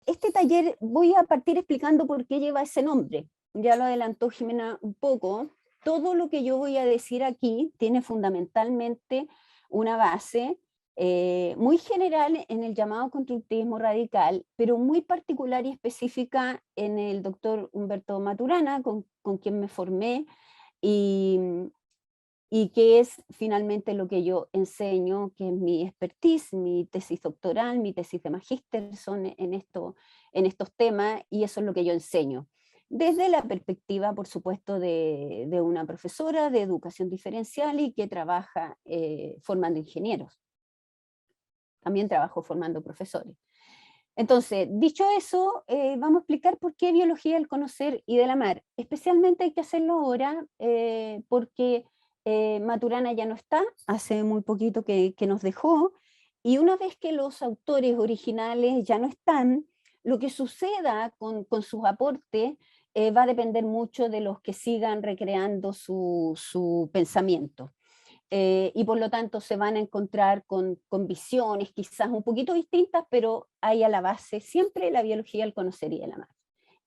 este taller voy a partir explicando por qué lleva ese nombre. Ya lo adelantó Jimena un poco. Todo lo que yo voy a decir aquí tiene fundamentalmente una base muy general en el llamado constructivismo radical, pero muy particular y específica en el doctor Humberto Maturana, con quien me formé, y, y que es finalmente lo que yo enseño, que es mi expertise, mi tesis doctoral, mi tesis de magíster son en estos temas, y eso es lo que yo enseño. Desde la perspectiva, por supuesto, de una profesora de educación diferencial y que trabaja formando ingenieros. También trabajo formando profesores. Entonces, dicho eso, vamos a explicar por qué biología del conocer y del amar. Especialmente hay que hacerlo ahora porque Maturana ya no está, hace muy poquito que nos dejó, y una vez que los autores originales ya no están, lo que suceda con sus aportes va a depender mucho de los que sigan recreando su pensamiento. Y por lo tanto se van a encontrar con visiones quizás un poquito distintas, pero hay a la base siempre la biología, el conocer y el amar.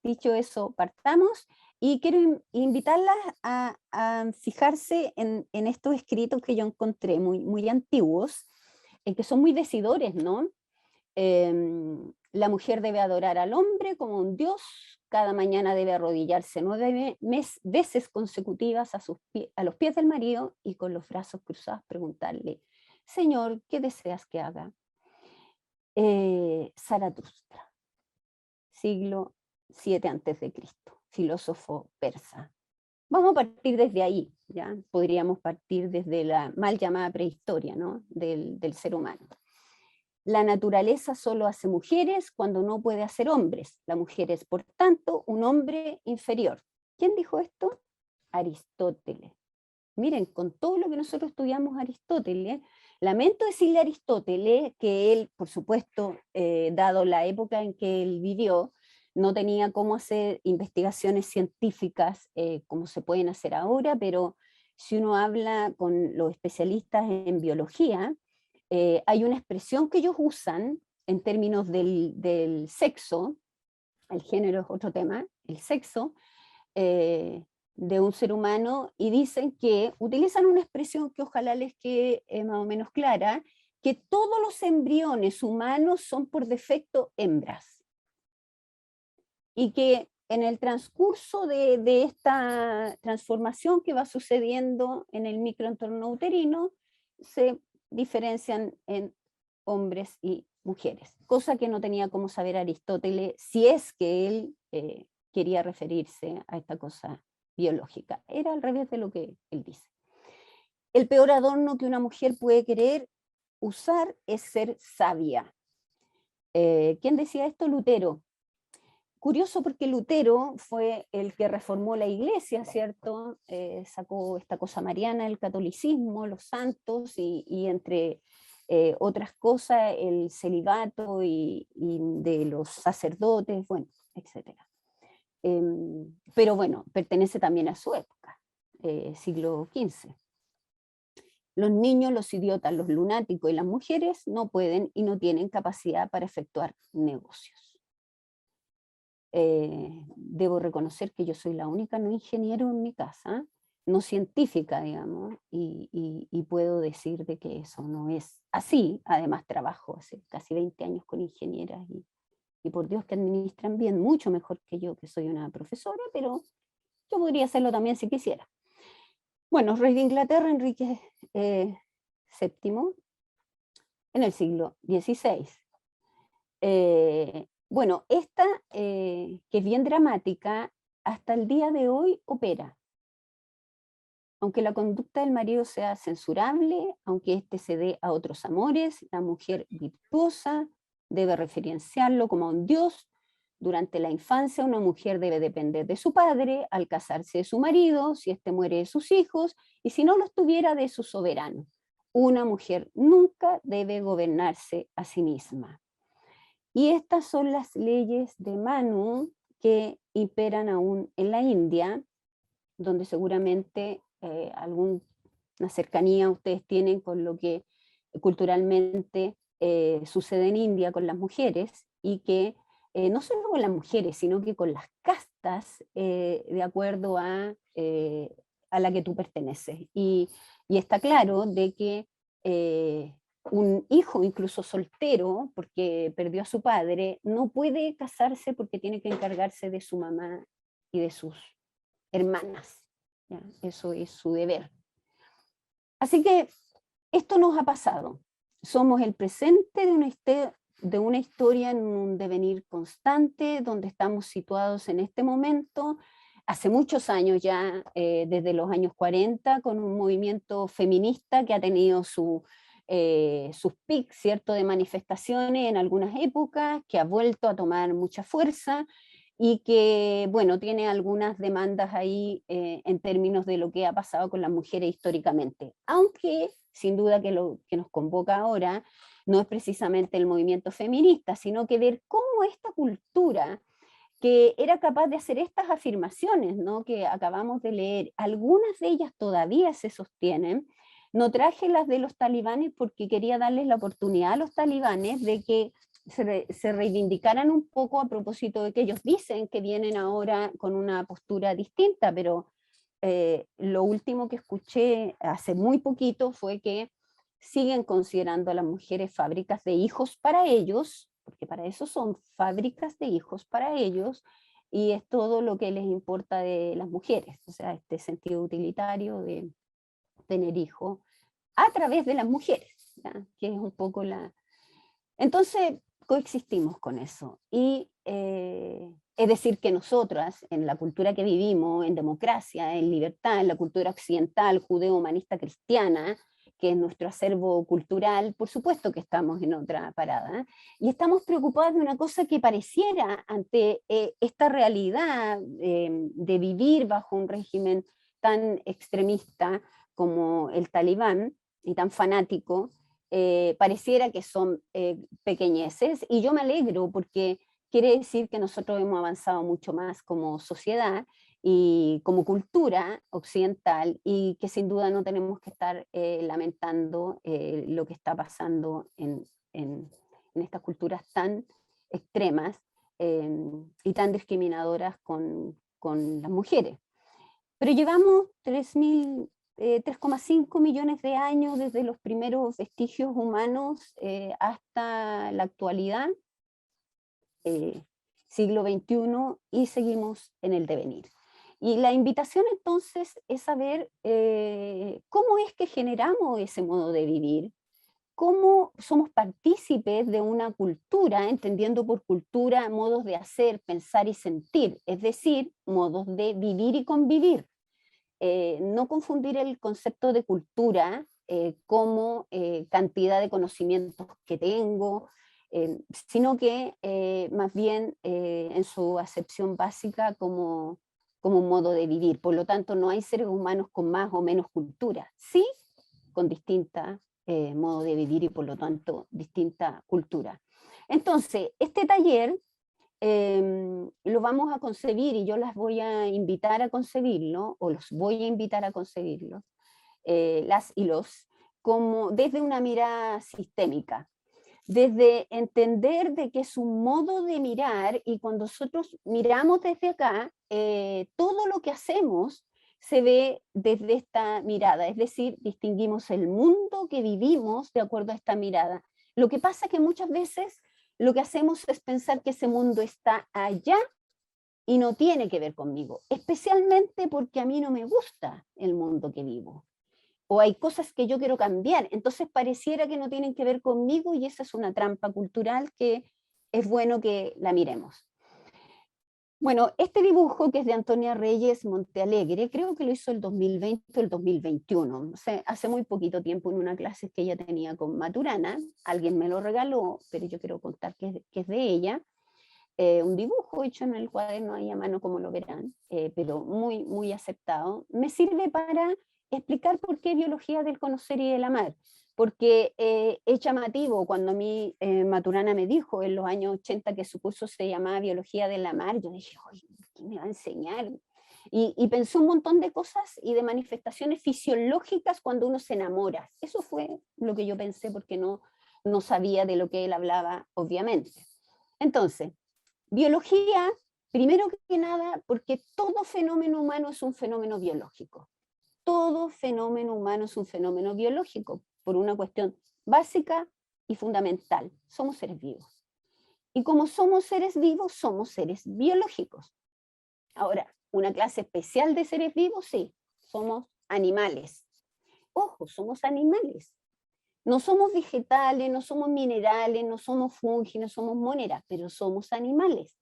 Dicho eso, partamos y quiero invitarlas a fijarse en estos escritos que yo encontré muy antiguos, que son muy decidores, ¿no? La mujer debe adorar al hombre como un dios, cada mañana debe arrodillarse 9 veces consecutivas a los pies del marido y con los brazos cruzados preguntarle, Señor, ¿qué deseas que haga? Zaratustra, siglo VII a.C., filósofo persa. Vamos a partir desde ahí, ¿ya? Podríamos partir desde la mal llamada prehistoria, ¿no? del ser humano. La naturaleza solo hace mujeres cuando no puede hacer hombres. La mujer es, por tanto, un hombre inferior. ¿Quién dijo esto? Aristóteles. Miren, con todo lo que nosotros estudiamos Aristóteles, lamento decirle a Aristóteles que él, por supuesto, dado la época en que él vivió, no tenía cómo hacer investigaciones científicas como se pueden hacer ahora, pero si uno habla con los especialistas en biología, hay una expresión que ellos usan en términos del sexo, el género es otro tema, el sexo de un ser humano, y dicen que utilizan una expresión que ojalá les quede más o menos clara, que todos los embriones humanos son por defecto hembras, y que en el transcurso de esta transformación que va sucediendo en el microentorno uterino, se diferencian en hombres y mujeres, cosa que no tenía cómo saber Aristóteles si es que él quería referirse a esta cosa biológica. Era al revés de lo que él dice. El peor adorno que una mujer puede querer usar es ser sabia. ¿Quién decía esto? Lutero. Curioso porque Lutero fue el que reformó la iglesia, ¿cierto? Sacó esta cosa mariana, el catolicismo, los santos y entre otras cosas el celibato y de los sacerdotes, bueno, etc. Pero bueno, pertenece también a su época, siglo XV. Los niños, los idiotas, los lunáticos y las mujeres no pueden y no tienen capacidad para efectuar negocios. Debo reconocer que yo soy la única no ingeniero en mi casa, no científica, digamos, y puedo decir de que eso no es así. Además trabajo hace casi 20 años con ingenieras y por Dios que administran bien, mucho mejor que yo, que soy una profesora, pero yo podría hacerlo también si quisiera. Bueno, rey de Inglaterra, Enrique VII, en el siglo XVI. Bueno, esta, que es bien dramática, hasta el día de hoy opera. Aunque la conducta del marido sea censurable, aunque éste se dé a otros amores, la mujer virtuosa debe referenciarlo como a un dios. Durante la infancia, una mujer debe depender de su padre, al casarse de su marido, si éste muere de sus hijos, y si no los tuviera, de su soberano. Una mujer nunca debe gobernarse a sí misma. Y estas son las leyes de Manu que imperan aún en la India, donde seguramente alguna cercanía ustedes tienen con lo que culturalmente sucede en India con las mujeres, y que no solo con las mujeres, sino que con las castas de acuerdo a la que tú perteneces. Y está claro de que un hijo, incluso soltero, porque perdió a su padre, no puede casarse porque tiene que encargarse de su mamá y de sus hermanas. ¿Ya? Eso es su deber. Así que esto nos ha pasado. Somos el presente de una historia en un devenir constante, donde estamos situados en este momento, hace muchos años ya, desde los años 40, con un movimiento feminista que ha tenido sus pics, ¿cierto?, de manifestaciones en algunas épocas, que ha vuelto a tomar mucha fuerza y que, bueno, tiene algunas demandas ahí en términos de lo que ha pasado con las mujeres históricamente. Aunque, sin duda, que lo que nos convoca ahora no es precisamente el movimiento feminista, sino que ver cómo esta cultura que era capaz de hacer estas afirmaciones, ¿no?, que acabamos de leer, algunas de ellas todavía se sostienen. No traje las de los talibanes porque quería darles la oportunidad a los talibanes de que se reivindicaran un poco a propósito de que ellos dicen que vienen ahora con una postura distinta, pero lo último que escuché hace muy poquito fue que siguen considerando a las mujeres fábricas de hijos para ellos, porque para eso son fábricas de hijos para ellos, y es todo lo que les importa de las mujeres, o sea, este sentido utilitario de tener hijos a través de las mujeres, ¿ya? Que es un poco la... Entonces, coexistimos con eso. Y es decir, que nosotras, en la cultura que vivimos, en democracia, en libertad, en la cultura occidental, judeo-humanista cristiana, que es nuestro acervo cultural, por supuesto que estamos en otra parada. Y estamos preocupados de una cosa que pareciera ante esta realidad de vivir bajo un régimen tan extremista como el talibán y tan fanático, pareciera que son pequeñeces, y yo me alegro porque quiere decir que nosotros hemos avanzado mucho más como sociedad y como cultura occidental, y que sin duda no tenemos que estar lamentando lo que está pasando en estas culturas tan extremas y tan discriminadoras con las mujeres. Pero llevamos 3,5 millones de años desde los primeros vestigios humanos hasta la actualidad, eh, siglo XXI, y seguimos en el devenir. Y la invitación entonces es saber cómo es que generamos ese modo de vivir, cómo somos partícipes de una cultura, entendiendo por cultura modos de hacer, pensar y sentir, es decir, modos de vivir y convivir. No confundir el concepto de cultura como cantidad de conocimientos que tengo, sino que más bien en su acepción básica como un modo de vivir. Por lo tanto, no hay seres humanos con más o menos cultura, sí con distinta modo de vivir y por lo tanto distinta cultura. Entonces, este taller lo vamos a concebir, y yo las voy a invitar a concebirlo, o los voy a invitar a concebirlo, las y los, como desde una mirada sistémica, desde entender de que es un modo de mirar, y cuando nosotros miramos desde acá, todo lo que hacemos se ve desde esta mirada, es decir, distinguimos el mundo que vivimos de acuerdo a esta mirada. Lo que pasa es que muchas veces lo que hacemos es pensar que ese mundo está allá y no tiene que ver conmigo, especialmente porque a mí no me gusta el mundo que vivo, o hay cosas que yo quiero cambiar, entonces pareciera que no tienen que ver conmigo, y esa es una trampa cultural que es bueno que la miremos. Bueno, este dibujo, que es de Antonia Reyes Montealegre, creo que lo hizo el 2020 o el 2021, o sea, hace muy poquito tiempo, en una clase que ella tenía con Maturana. Alguien me lo regaló, pero yo quiero contar que es de ella. Un dibujo hecho en el cuaderno ahí a mano, como lo verán, pero muy, muy aceptado. Me sirve para explicar por qué biología del conocer y del amar, porque es llamativo cuando a mí Maturana me dijo en los años 80 que su curso se llamaba biología del amar. Yo dije, oye, ¿qué me va a enseñar? Y pensé un montón de cosas y de manifestaciones fisiológicas cuando uno se enamora. Eso fue lo que yo pensé, porque no sabía de lo que él hablaba, obviamente. Entonces, Biología, primero que nada, porque todo fenómeno humano es un fenómeno biológico. Todo fenómeno humano es un fenómeno biológico, por una cuestión básica y fundamental. Somos seres vivos. Y como somos seres vivos, somos seres biológicos. Ahora, una clase especial de seres vivos, sí, somos animales. Ojo, somos animales. No somos vegetales, no somos minerales, no somos fungi, no somos moneras, pero somos animales.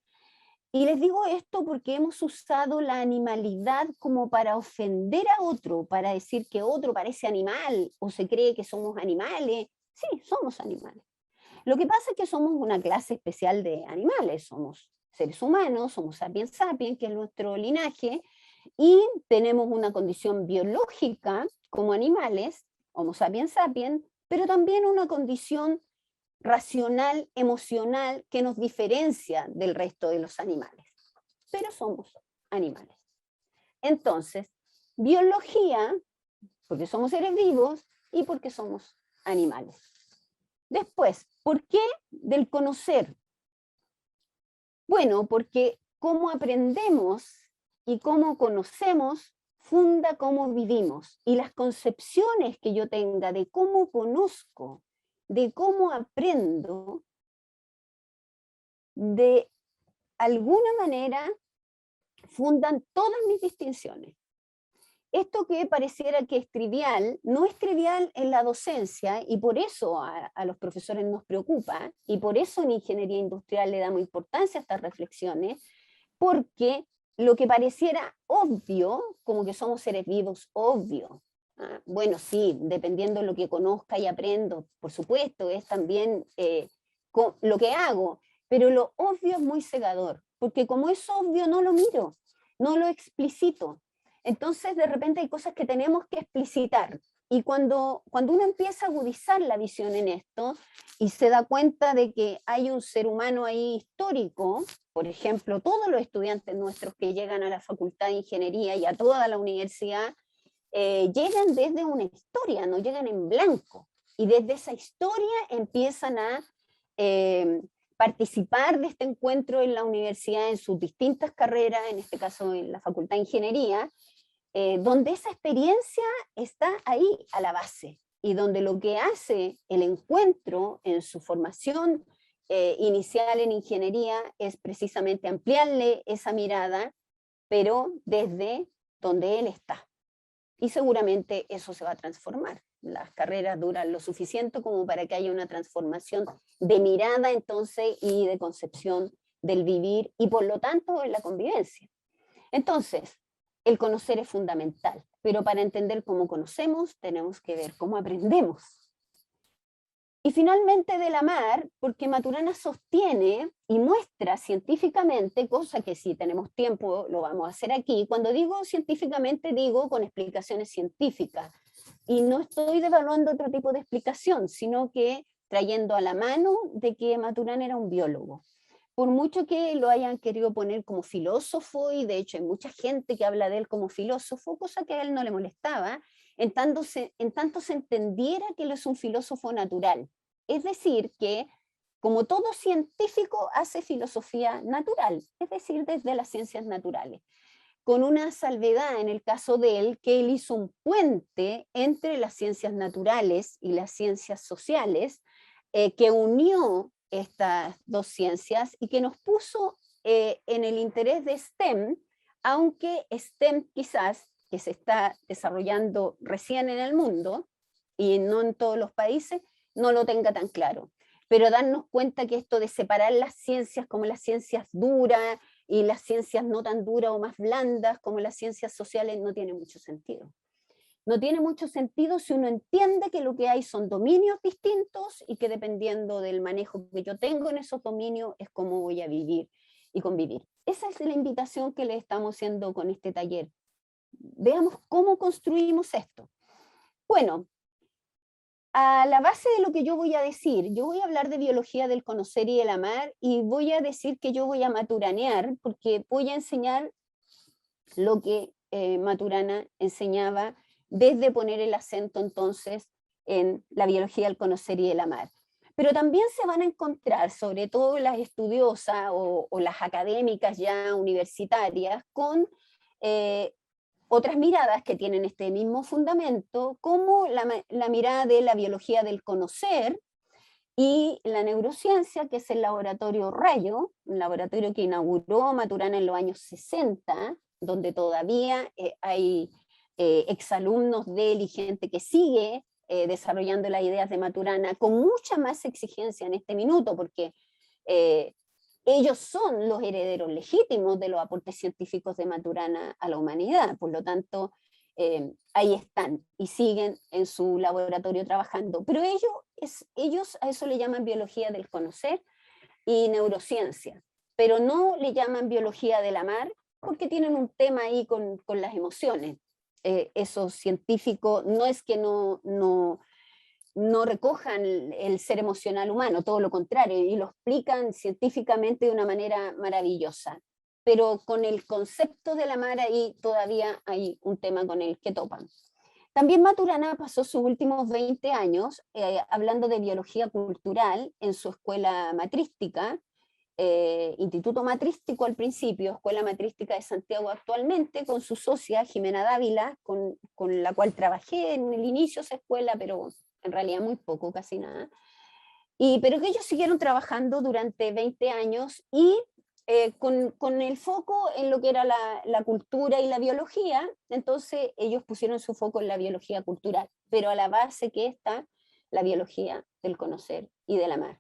Y les digo esto porque hemos usado la animalidad como para ofender a otro, para decir que otro parece animal o se cree que somos animales. Sí, somos animales. Lo que pasa es que somos una clase especial de animales, somos seres humanos, somos sapiens sapiens, que es nuestro linaje, y tenemos una condición biológica como animales, Homo sapiens sapiens, pero también una condición racional, emocional, que nos diferencia del resto de los animales. Pero somos animales. Entonces, biología, porque somos seres vivos y porque somos animales. Después, ¿por qué del conocer? Bueno, porque cómo aprendemos y cómo conocemos funda cómo vivimos. Y las concepciones que yo tenga de cómo conozco, de cómo aprendo, de alguna manera fundan todas mis distinciones. Esto que pareciera que es trivial, no es trivial en la docencia y por eso a los profesores nos preocupa y por eso en ingeniería industrial le damos importancia a estas reflexiones, porque lo que pareciera obvio, como que somos seres vivos, obvio. Bueno, sí, dependiendo de lo que conozca y aprendo, por supuesto, es también lo que hago, pero lo obvio es muy cegador, porque como es obvio no lo miro, no lo explicito. Entonces, de repente hay cosas que tenemos que explicitar. Y cuando uno empieza a agudizar la visión en esto y se da cuenta de que hay un ser humano ahí histórico, por ejemplo, todos los estudiantes nuestros que llegan a la Facultad de Ingeniería y a toda la universidad, llegan desde una historia, no llegan en blanco. Y desde esa historia empiezan a participar de este encuentro en la universidad en sus distintas carreras, en este caso en la Facultad de Ingeniería, donde esa experiencia está ahí a la base y donde lo que hace el encuentro en su formación inicial en ingeniería es precisamente ampliarle esa mirada, pero desde donde él está. Y seguramente eso se va a transformar. Las carreras duran lo suficiente como para que haya una transformación de mirada entonces y de concepción del vivir y por lo tanto en la convivencia. Entonces, el conocer es fundamental, pero para entender cómo conocemos tenemos que ver cómo aprendemos. Y finalmente del amar, porque Maturana sostiene y muestra científicamente, cosa que si tenemos tiempo lo vamos a hacer aquí, cuando digo científicamente digo con explicaciones científicas, y no estoy devaluando otro tipo de explicación, sino que trayendo a la mano de que Maturana era un biólogo. Por mucho que lo hayan querido poner como filósofo, y de hecho hay mucha gente que habla de él como filósofo, cosa que a él no le molestaba, en tanto se entendiera que él es un filósofo natural. Es decir, que como todo científico hace filosofía natural, es decir, desde las ciencias naturales, con una salvedad en el caso de él, que él hizo un puente entre las ciencias naturales y las ciencias sociales, que unió estas dos ciencias y que nos puso en el interés de STEM, aunque STEM quizás, que se está desarrollando recién en el mundo y no en todos los países, no lo tenga tan claro. Pero darnos cuenta que esto de separar las ciencias como las ciencias duras y las ciencias no tan duras o más blandas como las ciencias sociales no tiene mucho sentido. No tiene mucho sentido si uno entiende que lo que hay son dominios distintos y que dependiendo del manejo que yo tengo en esos dominios es cómo voy a vivir y convivir. Esa es la invitación que le estamos haciendo con este taller. Veamos cómo construimos esto. Bueno, a la base de lo que yo voy a decir, yo voy a hablar de biología del conocer y el amar y voy a decir que yo voy a maturanear porque voy a enseñar lo que Maturana enseñaba desde poner el acento entonces en la biología del conocer y el amar. Pero también se van a encontrar, sobre todo las estudiosas o las académicas ya universitarias, con otras miradas que tienen este mismo fundamento, como la mirada de la biología del conocer y la neurociencia, que es el laboratorio Rayo, un laboratorio que inauguró Maturana en los años 60, donde todavía hay exalumnos de él y gente que sigue desarrollando las ideas de Maturana con mucha más exigencia en este minuto, porque eh, ellos son los herederos legítimos de los aportes científicos de Maturana a la humanidad, por lo tanto, ahí están y siguen en su laboratorio trabajando. Pero ellos a eso le llaman biología del conocer y neurociencia, pero no le llaman biología del amar porque tienen un tema ahí con las emociones. Esos científicos no es que no recojan el ser emocional humano, todo lo contrario, y lo explican científicamente de una manera maravillosa. Pero con el concepto del amar ahí todavía hay un tema con el que topan. También Maturana pasó sus últimos 20 años hablando de biología cultural en su escuela matrística, Instituto Matrístico al principio, Escuela Matrística de Santiago actualmente, con su socia Jimena Dávila, con la cual trabajé en el inicio de esa escuela, pero en realidad muy poco, casi nada. Pero que ellos siguieron trabajando durante 20 años y con el foco en lo que era la cultura y la biología, entonces ellos pusieron su foco en la biología cultural, pero a la base que está la biología del conocer y del amar.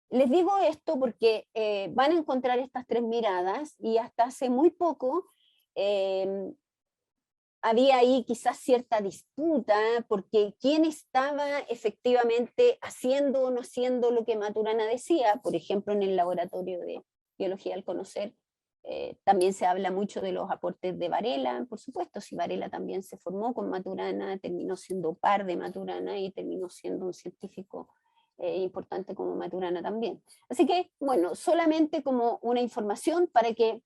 Les digo esto porque van a encontrar estas tres miradas y hasta hace muy poco había ahí quizás cierta disputa porque quién estaba efectivamente haciendo o no haciendo lo que Maturana decía. Por ejemplo, en el laboratorio de biología al conocer también se habla mucho de los aportes de Varela, por supuesto, si Varela también se formó con Maturana, terminó siendo par de Maturana y terminó siendo un científico importante como Maturana también. Así que, bueno, solamente como una información para que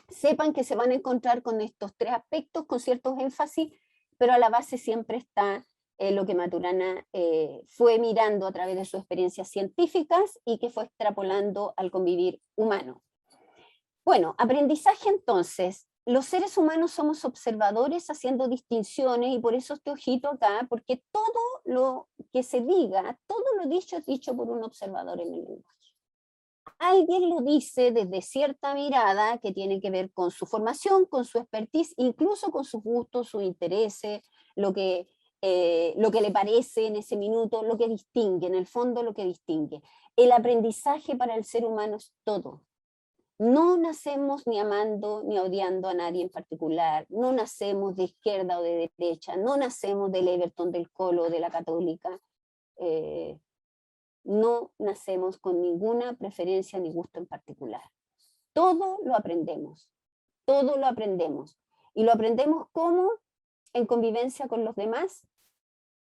sepan que se van a encontrar con estos tres aspectos, con ciertos énfasis, pero a la base siempre está lo que Maturana fue mirando a través de sus experiencias científicas y que fue extrapolando al convivir humano. Bueno, aprendizaje entonces. Los seres humanos somos observadores haciendo distinciones y por eso este ojito acá, porque todo lo que se diga, todo lo dicho es dicho por un observador en el lenguaje. Alguien lo dice desde cierta mirada que tiene que ver con su formación, con su expertise, incluso con sus gustos, sus intereses, lo que le parece en ese minuto, lo que distingue, en el fondo lo que distingue. El aprendizaje para el ser humano es todo. No nacemos ni amando ni odiando a nadie en particular, no nacemos de izquierda o de derecha, no nacemos del Everton, del Colo o de la Católica. No nacemos con ninguna preferencia ni gusto en particular. Todo lo aprendemos, todo lo aprendemos. Y lo aprendemos como en convivencia con los demás,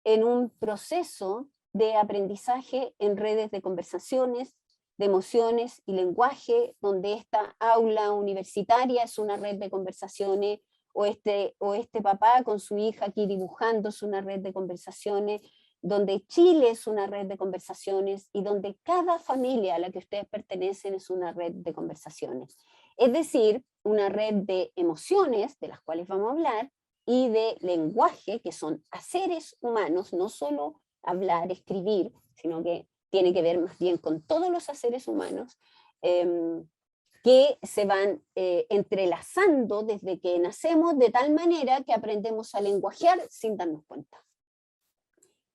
en un proceso de aprendizaje en redes de conversaciones, de emociones y lenguaje, donde esta aula universitaria es una red de conversaciones, o este papá con su hija aquí dibujando es una red de conversaciones, donde Chile es una red de conversaciones y donde cada familia a la que ustedes pertenecen es una red de conversaciones. Es decir, una red de emociones, de las cuales vamos a hablar, y de lenguaje, que son haceres humanos, no solo hablar, escribir, sino que tiene que ver más bien con todos los haceres humanos, que se van entrelazando desde que nacemos de tal manera que aprendemos a lenguajear sin darnos cuenta.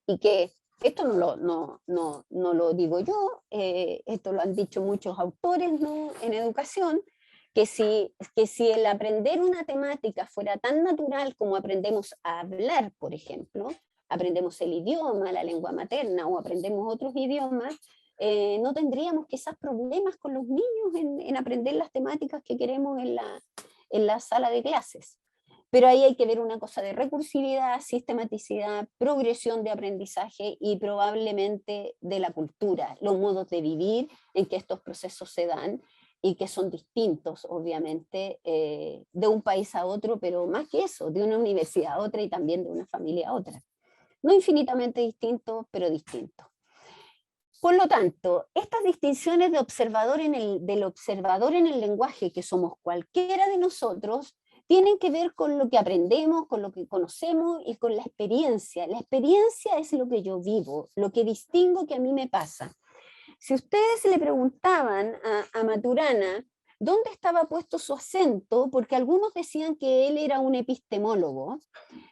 Y que esto no lo digo yo, esto lo han dicho muchos autores, ¿no?, en educación, que si el aprender una temática fuera tan natural como aprendemos a hablar, por ejemplo, aprendemos el idioma, la lengua materna o aprendemos otros idiomas, no tendríamos quizás problemas con los niños en aprender las temáticas que queremos en la sala de clases. Pero ahí hay que ver una cosa de recursividad, sistematicidad, progresión de aprendizaje y probablemente de la cultura, los modos de vivir en que estos procesos se dan y que son distintos, obviamente, de un país a otro, pero más que eso, de una universidad a otra y también de una familia a otra. No infinitamente distinto, pero distinto. Por lo tanto, estas distinciones del observador en el lenguaje, que somos cualquiera de nosotros, tienen que ver con lo que aprendemos, con lo que conocemos y con la experiencia. La experiencia es lo que yo vivo, lo que distingo que a mí me pasa. Si ustedes le preguntaban a Maturana dónde estaba puesto su acento, porque algunos decían que él era un epistemólogo,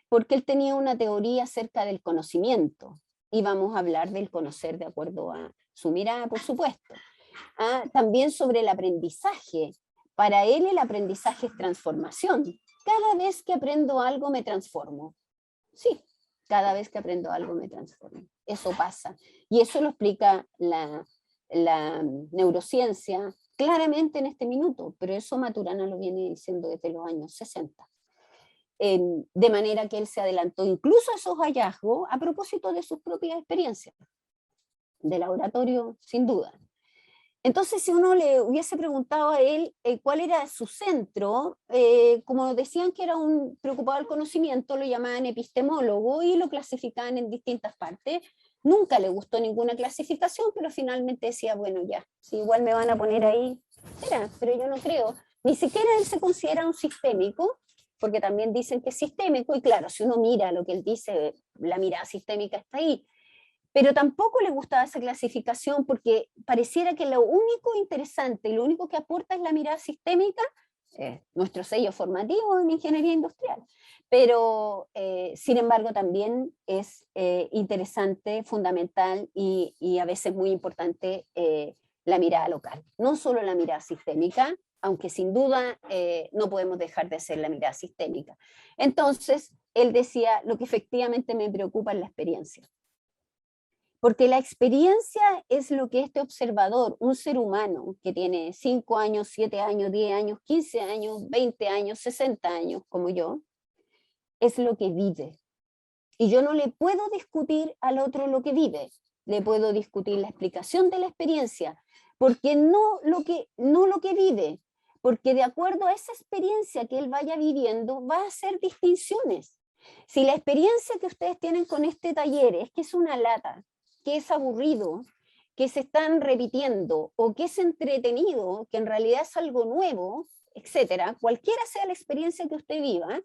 porque él tenía una teoría acerca del conocimiento, y vamos a hablar del conocer de acuerdo a su mirada, por supuesto. También sobre el aprendizaje. Para él el aprendizaje es transformación. Cada vez que aprendo algo me transformo. Sí, cada vez que aprendo algo me transformo. Eso pasa. Y eso lo explica la neurociencia claramente en este minuto, pero eso Maturana lo viene diciendo desde los años 60. De manera que él se adelantó incluso a esos hallazgos a propósito de sus propias experiencias de laboratorio, sin duda. Entonces, si uno le hubiese preguntado a él cuál era su centro, como decían que era un preocupado del conocimiento, lo llamaban epistemólogo y lo clasificaban en distintas partes. Nunca le gustó ninguna clasificación, pero finalmente decía, bueno, ya, si igual me van a poner ahí, será, pero yo no creo. Ni siquiera él se considera un sistémico, porque también dicen que es sistémico, y claro, si uno mira lo que él dice, la mirada sistémica está ahí, pero tampoco le gustaba esa clasificación porque pareciera que lo único interesante y lo único que aporta es la mirada sistémica, nuestro sello formativo en ingeniería industrial. Pero, sin embargo, también es interesante, fundamental y a veces muy importante la mirada local. No solo la mirada sistémica, aunque sin duda no podemos dejar de hacer la mirada sistémica. Entonces, él decía, lo que efectivamente me preocupa es la experiencia. Porque la experiencia es lo que este observador, un ser humano que tiene 5 años, 7 años, 10 años, 15 años, 20 años, 60 años, como yo, es lo que vive. Y yo no le puedo discutir al otro lo que vive, le puedo discutir la explicación de la experiencia, porque no lo que vive, porque de acuerdo a esa experiencia que él vaya viviendo, va a hacer distinciones. Si la experiencia que ustedes tienen con este taller es que es una lata, que es aburrido, que se están repitiendo o que es entretenido, que en realidad es algo nuevo, etcétera, cualquiera sea la experiencia que usted viva,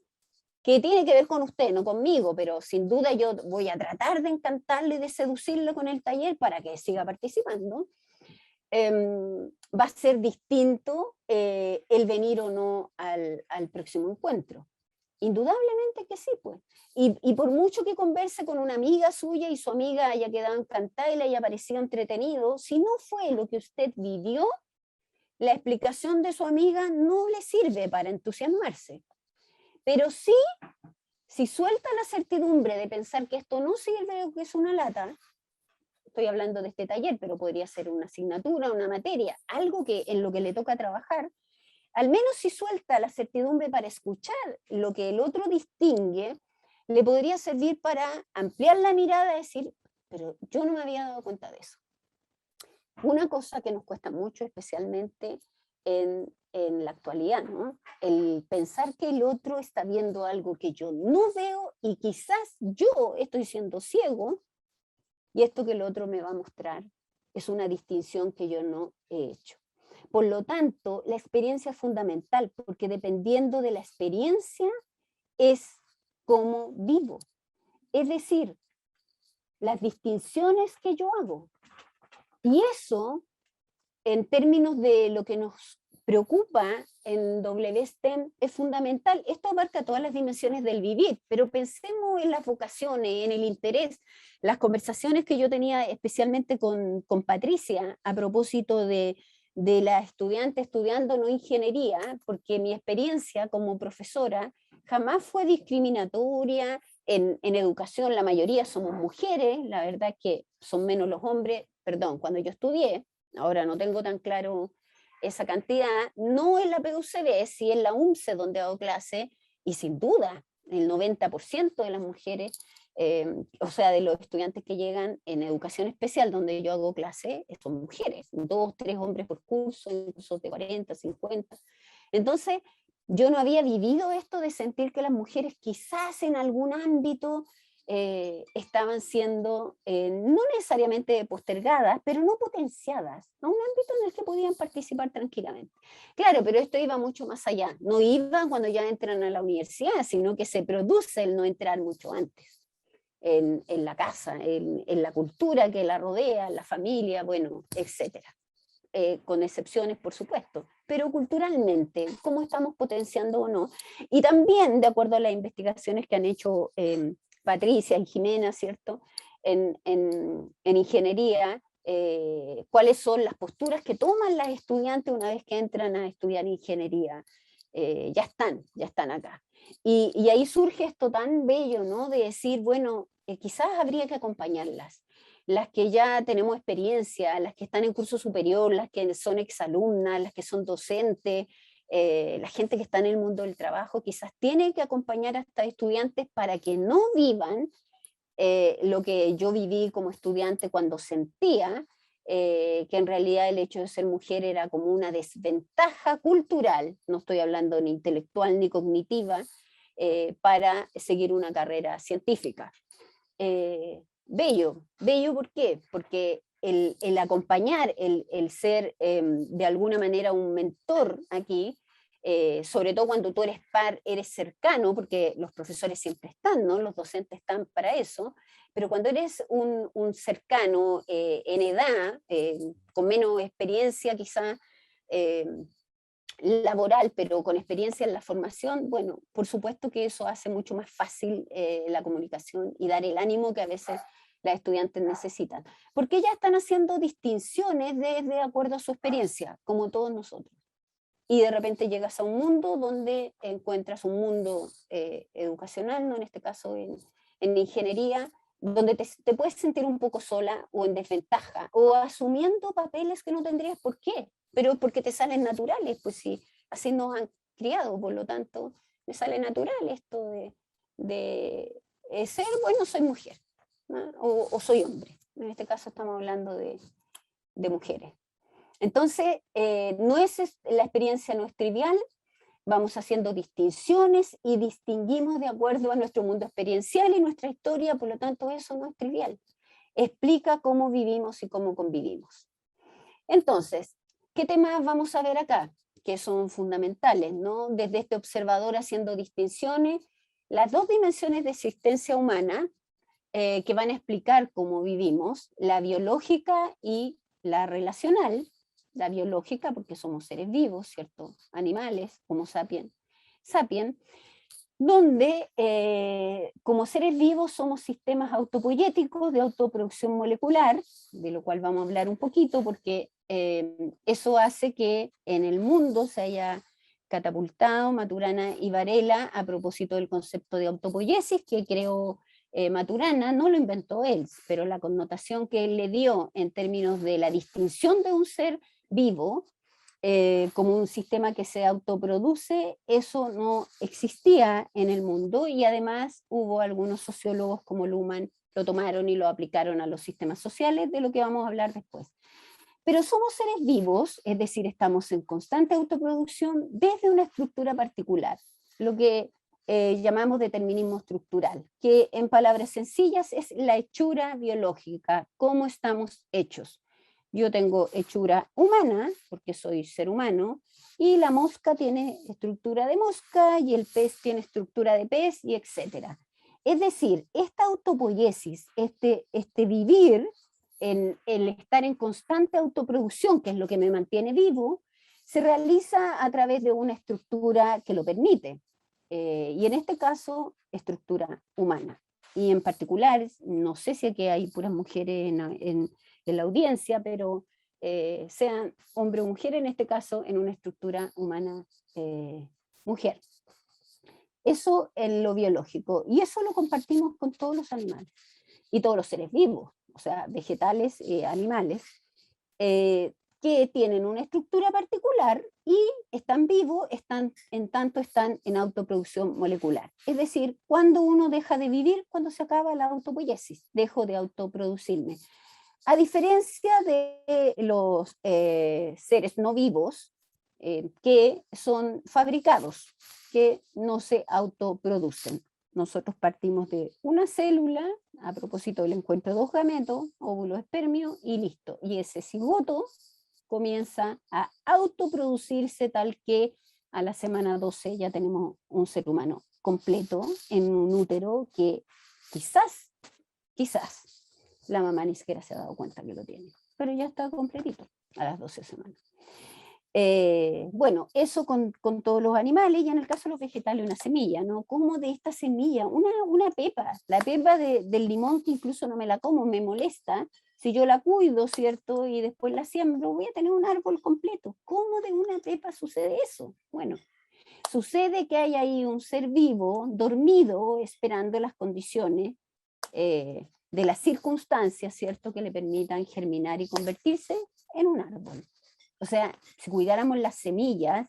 que tiene que ver con usted, no conmigo, pero sin duda yo voy a tratar de encantarle y de seducirlo con el taller para que siga participando, va a ser distinto el venir o no al próximo encuentro. Indudablemente que sí, pues. Y por mucho que converse con una amiga suya y su amiga haya quedado encantada y le haya parecido entretenido, si no fue lo que usted vivió, la explicación de su amiga no le sirve para entusiasmarse. Pero sí, si suelta la certidumbre de pensar que esto no sirve o que es una lata, estoy hablando de este taller, pero podría ser una asignatura, una materia, algo que en lo que le toca trabajar, al menos si suelta la certidumbre para escuchar lo que el otro distingue, le podría servir para ampliar la mirada y decir, pero yo no me había dado cuenta de eso. Una cosa que nos cuesta mucho, especialmente en la actualidad, ¿no? El pensar que el otro está viendo algo que yo no veo y quizás yo estoy siendo ciego y esto que el otro me va a mostrar es una distinción que yo no he hecho. Por lo tanto, la experiencia es fundamental porque dependiendo de la experiencia es cómo vivo. Es decir, las distinciones que yo hago. Y eso, en términos de lo que nos preocupa en WSTEM, es fundamental. Esto abarca todas las dimensiones del vivir, pero pensemos en las vocaciones, en el interés, las conversaciones que yo tenía especialmente con Patricia a propósito de la estudiante estudiando no ingeniería, porque mi experiencia como profesora jamás fue discriminatoria. En educación la mayoría somos mujeres, la verdad es que son menos los hombres, perdón, cuando yo estudié, ahora no tengo tan claro esa cantidad, no en la PUCB, sí en la UMCE donde hago clase, y sin duda el 90% de las mujeres, o sea, de los estudiantes que llegan en educación especial donde yo hago clase, son mujeres, 2, 3 hombres por curso, incluso de 40, 50. Entonces, yo no había vivido esto de sentir que las mujeres quizás en algún ámbito estaban siendo no necesariamente postergadas, pero no potenciadas, a un ámbito en el que podían participar tranquilamente. Claro, pero esto iba mucho más allá. No iba cuando ya entran a la universidad, sino que se produce el no entrar mucho antes. En la casa, en la cultura que la rodea, en la familia, bueno, etcétera. Con excepciones, por supuesto, pero culturalmente, cómo estamos potenciando o no. Y también, de acuerdo a las investigaciones que han hecho Patricia y Jimena, ¿cierto? En ingeniería, cuáles son las posturas que toman las estudiantes una vez que entran a estudiar ingeniería. Ya están acá. Y ahí surge esto tan bello, ¿no? De decir, bueno, quizás habría que acompañarlas. Las que ya tenemos experiencia, las que están en curso superior, las que son exalumnas, las que son docentes, la gente que está en el mundo del trabajo, quizás tiene que acompañar a estas estudiantes para que no vivan lo que yo viví como estudiante cuando sentía que en realidad el hecho de ser mujer era como una desventaja cultural, no estoy hablando ni intelectual ni cognitiva, para seguir una carrera científica. Bello, bello, ¿por qué? Porque el acompañar, el ser de alguna manera un mentor aquí, sobre todo cuando tú eres cercano, porque los profesores siempre están, ¿no? Los docentes están para eso, pero cuando eres un cercano en edad, con menos experiencia quizá laboral, pero con experiencia en la formación, bueno, por supuesto que eso hace mucho más fácil la comunicación y dar el ánimo que a veces las estudiantes necesitan, porque ellas están haciendo distinciones de acuerdo a su experiencia, como todos nosotros. Y de repente llegas a un mundo donde encuentras un mundo educacional, ¿no? En este caso en ingeniería, donde te puedes sentir un poco sola o en desventaja, o asumiendo papeles que no tendrías por qué, pero porque te salen naturales, pues sí, así nos han criado, por lo tanto, me sale natural esto de ser, bueno, soy mujer, ¿no? O soy hombre. En este caso estamos hablando de mujeres. Entonces, la experiencia no es trivial, vamos haciendo distinciones y distinguimos de acuerdo a nuestro mundo experiencial y nuestra historia, por lo tanto eso no es trivial. Explica cómo vivimos y cómo convivimos. Entonces, ¿qué temas vamos a ver acá? Que son fundamentales, ¿no? Desde este observador haciendo distinciones, las dos dimensiones de existencia humana que van a explicar cómo vivimos, la biológica y la relacional, la biológica porque somos seres vivos, ¿cierto? Animales, como sapiens, donde como seres vivos somos sistemas autopoyéticos de autoproducción molecular, de lo cual vamos a hablar un poquito, porque eso hace que en el mundo se haya catapultado Maturana y Varela a propósito del concepto de autopoiesis que creó Maturana, no lo inventó él, pero la connotación que él le dio en términos de la distinción de un ser vivo como un sistema que se autoproduce, eso no existía en el mundo y además hubo algunos sociólogos como Luhmann lo tomaron y lo aplicaron a los sistemas sociales, de lo que vamos a hablar después. Pero somos seres vivos, es decir, estamos en constante autoproducción desde una estructura particular, lo que llamamos determinismo estructural, que en palabras sencillas es la hechura biológica, cómo estamos hechos. Yo tengo hechura humana, porque soy ser humano, y la mosca tiene estructura de mosca, y el pez tiene estructura de pez, y etcétera. Es decir, esta autopoiesis, este vivir, el estar en constante autoproducción, que es lo que me mantiene vivo, se realiza a través de una estructura que lo permite. Y en este caso, estructura humana. Y en particular, no sé si aquí hay puras mujeres en la audiencia, pero sean hombre o mujer, en este caso, en una estructura humana mujer. Eso es lo biológico. Y eso lo compartimos con todos los animales y todos los seres vivos, o sea, vegetales, animales, que tienen una estructura particular y están vivos en tanto están en autoproducción molecular. Es decir, cuando uno deja de vivir, cuando se acaba la autopoiesis, dejo de autoproducirme. A diferencia de los seres no vivos, que son fabricados, que no se autoproducen. Nosotros partimos de una célula, a propósito del encuentro de dos gametos, óvulo, espermio, y listo. Y ese cigoto comienza a autoproducirse tal que a la semana 12 ya tenemos un ser humano completo en un útero que quizás la mamá ni siquiera se ha dado cuenta que lo tiene, pero ya está completito a las 12 semanas. Bueno, eso con todos los animales, y en el caso de los vegetales una semilla, ¿no? Como de esta semilla, una pepa, la pepa del limón, que incluso no me la como, me molesta, si yo la cuido, ¿cierto? Y después la siembro, voy a tener un árbol completo. ¿Cómo de una pepa sucede eso? Bueno, sucede que hay ahí un ser vivo, dormido, esperando las condiciones de las circunstancias, ¿cierto?, que le permitan germinar y convertirse en un árbol. O sea, si cuidáramos las semillas,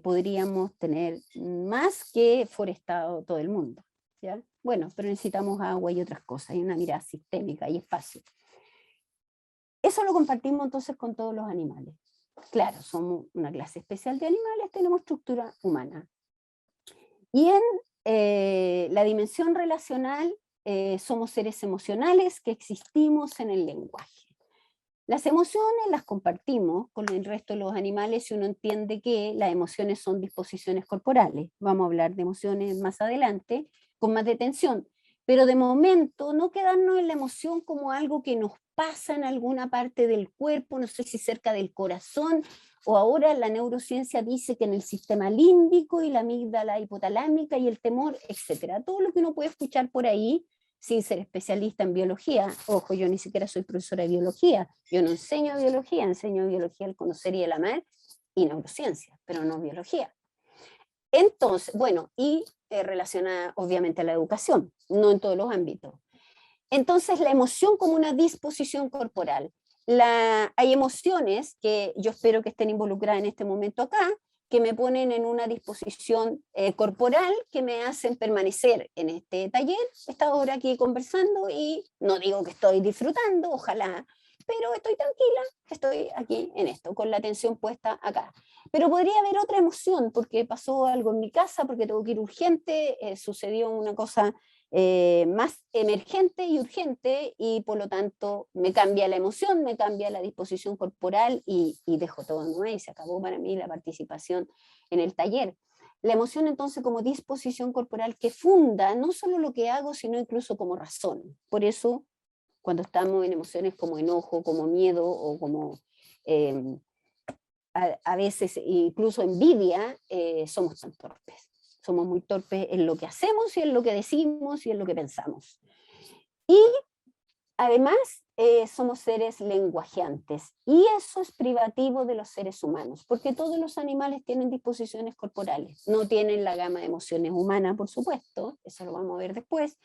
podríamos tener más que forestado todo el mundo, ¿ya? Bueno, pero necesitamos agua y otras cosas, y una mirada sistémica y espacio. Eso lo compartimos entonces con todos los animales. Claro, somos una clase especial de animales, tenemos estructura humana. Y en la dimensión relacional, somos seres emocionales que existimos en el lenguaje. Las emociones las compartimos con el resto de los animales si uno entiende que las emociones son disposiciones corporales. Vamos a hablar de emociones más adelante, con más detención. Pero de momento no quedarnos en la emoción como algo que nos pasa en alguna parte del cuerpo, no sé si cerca del corazón, o ahora la neurociencia dice que en el sistema límbico y la amígdala hipotalámica y el temor, etcétera. Todo lo que uno puede escuchar por ahí sin ser especialista en biología. Ojo, yo ni siquiera soy profesora de biología, yo no enseño biología, el conocer y el amar, y neurociencia, pero no biología. Entonces, bueno, y relacionada obviamente a la educación, no en todos los ámbitos. Entonces, la emoción como una disposición corporal. Hay emociones que yo espero que estén involucradas en este momento acá, que me ponen en una disposición corporal, que me hacen permanecer en este taller. He estado ahora aquí conversando y no digo que estoy disfrutando, ojalá, pero estoy tranquila, estoy aquí en esto, con la atención puesta acá. Pero podría haber otra emoción, porque pasó algo en mi casa, porque tengo que ir urgente, sucedió una cosa más emergente y urgente, y por lo tanto me cambia la emoción, me cambia la disposición corporal y dejo todo nuevo y se acabó para mí la participación en el taller. La emoción entonces como disposición corporal que funda no solo lo que hago, sino incluso como razón. Por eso cuando estamos en emociones como enojo, como miedo o como eh, a veces incluso envidia, somos tan torpes. Somos muy torpes en lo que hacemos y en lo que decimos y en lo que pensamos. Y además somos seres lenguajeantes, y eso es privativo de los seres humanos, porque todos los animales tienen disposiciones corporales, no tienen la gama de emociones humanas, por supuesto, eso lo vamos a ver después,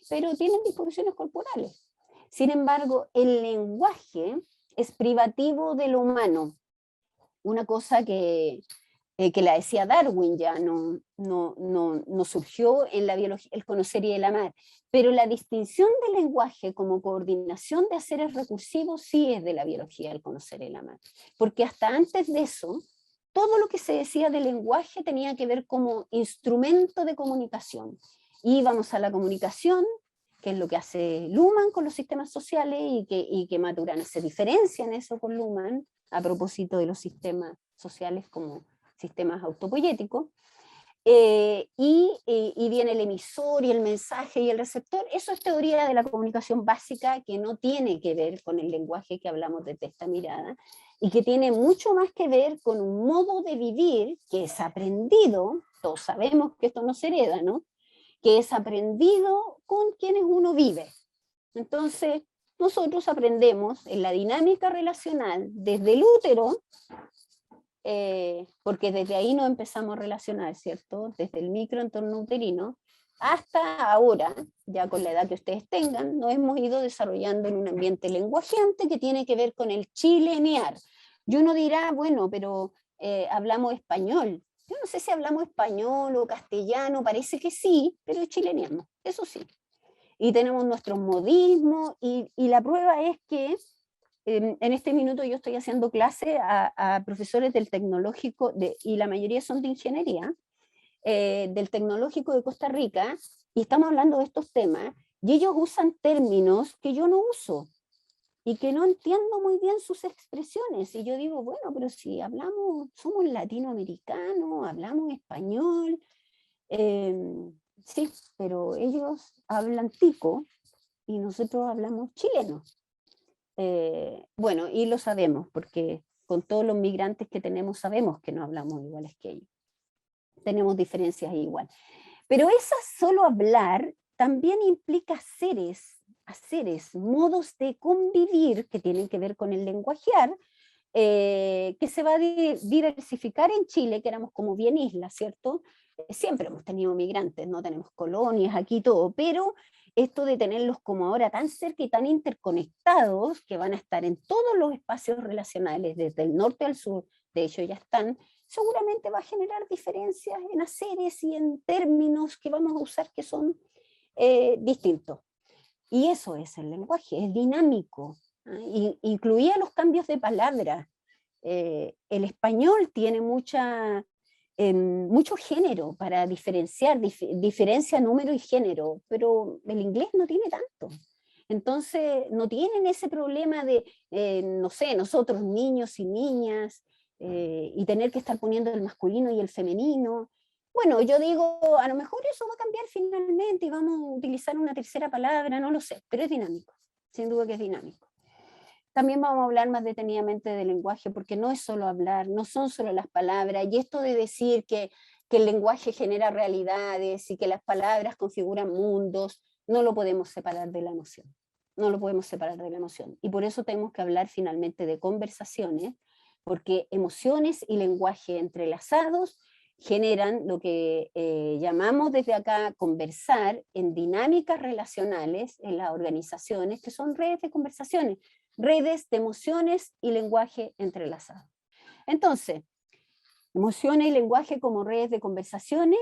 pero tienen disposiciones corporales. Sin embargo, el lenguaje es privativo de lo humano, una cosa que la decía Darwin, ya no surgió en la biología, el conocer y el amar, pero la distinción del lenguaje como coordinación de haceres recursivos sí es de la biología, el conocer y el amar, porque hasta antes de eso, todo lo que se decía del lenguaje tenía que ver como instrumento de comunicación. Y vamos a la comunicación, que es lo que hace Luhmann con los sistemas sociales, y que Maturana se diferencia en eso con Luhmann, a propósito de los sistemas sociales como sistemas autopoyéticos, y viene el emisor y el mensaje y el receptor. Eso es teoría de la comunicación básica, que no tiene que ver con el lenguaje que hablamos desde esta mirada, y que tiene mucho más que ver con un modo de vivir que es aprendido, todos sabemos que esto no se hereda, ¿no? Que es aprendido con quienes uno vive. Entonces, nosotros aprendemos en la dinámica relacional desde el útero, porque desde ahí nos empezamos a relacionar, ¿cierto? Desde el microentorno uterino hasta ahora, ya con la edad que ustedes tengan, nos hemos ido desarrollando en un ambiente lenguajeante que tiene que ver con el chilenear. Y uno dirá, bueno, pero hablamos español. Yo no sé si hablamos español o castellano, parece que sí, pero chileneamos, eso sí. Y tenemos nuestros modismos, y la prueba es que en este minuto yo estoy haciendo clase a profesores del tecnológico, y la mayoría son de ingeniería, del tecnológico de Costa Rica, y estamos hablando de estos temas, y ellos usan términos que yo no uso, y que no entiendo muy bien sus expresiones. Y yo digo, bueno, pero si hablamos, somos latinoamericanos, hablamos español, sí, pero ellos hablan tico y nosotros hablamos chileno. Bueno, y lo sabemos, porque con todos los migrantes que tenemos sabemos que no hablamos iguales que ellos. Tenemos diferencias igual. Pero esa solo hablar también implica haceres, modos de convivir que tienen que ver con el lenguajear, que se va a diversificar en Chile, que éramos como bien isla, ¿cierto? Siempre hemos tenido migrantes, no tenemos colonias aquí todo, pero esto de tenerlos como ahora tan cerca y tan interconectados, que van a estar en todos los espacios relacionales, desde el norte al sur, de hecho ya están, seguramente va a generar diferencias en haceres y en términos que vamos a usar que son distintos. Y eso es el lenguaje, es dinámico, ¿eh? Incluía los cambios de palabra. El español tiene mucho género para diferenciar, diferencia número y género, pero el inglés no tiene tanto. Entonces, no tienen ese problema de, no sé, nosotros niños y niñas, y tener que estar poniendo el masculino y el femenino. Bueno, yo digo, a lo mejor eso va a cambiar finalmente y vamos a utilizar una tercera palabra, no lo sé, pero es dinámico, sin duda que es dinámico. También vamos a hablar más detenidamente del lenguaje, porque no es solo hablar, no son solo las palabras, y esto de decir que el lenguaje genera realidades y que las palabras configuran mundos, no lo podemos separar de la emoción, no lo podemos separar de la emoción. Y por eso tenemos que hablar finalmente de conversaciones, porque emociones y lenguaje entrelazados generan lo que llamamos desde acá conversar en dinámicas relacionales en las organizaciones, que son redes de conversaciones, redes de emociones y lenguaje entrelazados. Entonces, emociones y lenguaje como redes de conversaciones,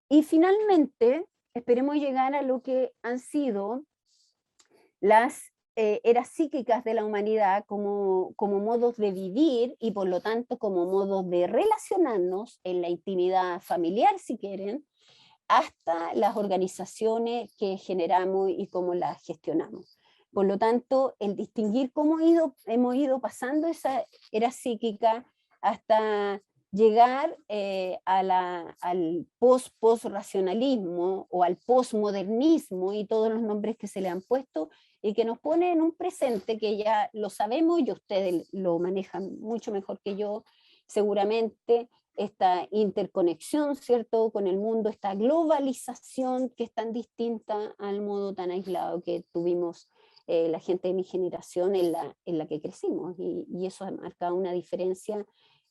y finalmente esperemos llegar a lo que han sido las eras psíquicas de la humanidad como modos de vivir y por lo tanto como modos de relacionarnos en la intimidad familiar, si quieren, hasta las organizaciones que generamos y cómo las gestionamos. Por lo tanto, el distinguir cómo hemos ido pasando esa era psíquica hasta llegar al post-racionalismo o al postmodernismo y todos los nombres que se le han puesto y que nos pone en un presente que ya lo sabemos y ustedes lo manejan mucho mejor que yo, seguramente, esta interconexión, ¿cierto?, con el mundo, esta globalización que es tan distinta al modo tan aislado que tuvimos la gente de mi generación en la que crecimos. Y eso marca una diferencia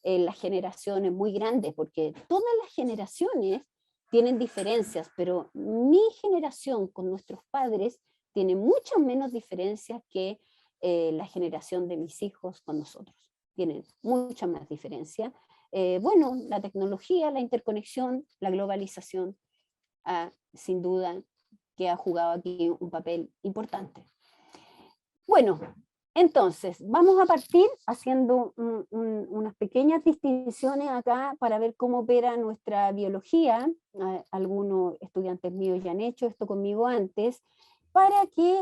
en las generaciones muy grande, porque todas las generaciones tienen diferencias, pero mi generación con nuestros padres tiene mucho menos diferencias que la generación de mis hijos con nosotros. Tienen muchas más diferencias. Bueno, la tecnología, la interconexión, la globalización, sin duda que ha jugado aquí un papel importante. Bueno, entonces, vamos a partir haciendo unas pequeñas distinciones acá para ver cómo opera nuestra biología. Algunos estudiantes míos ya han hecho esto conmigo antes, para que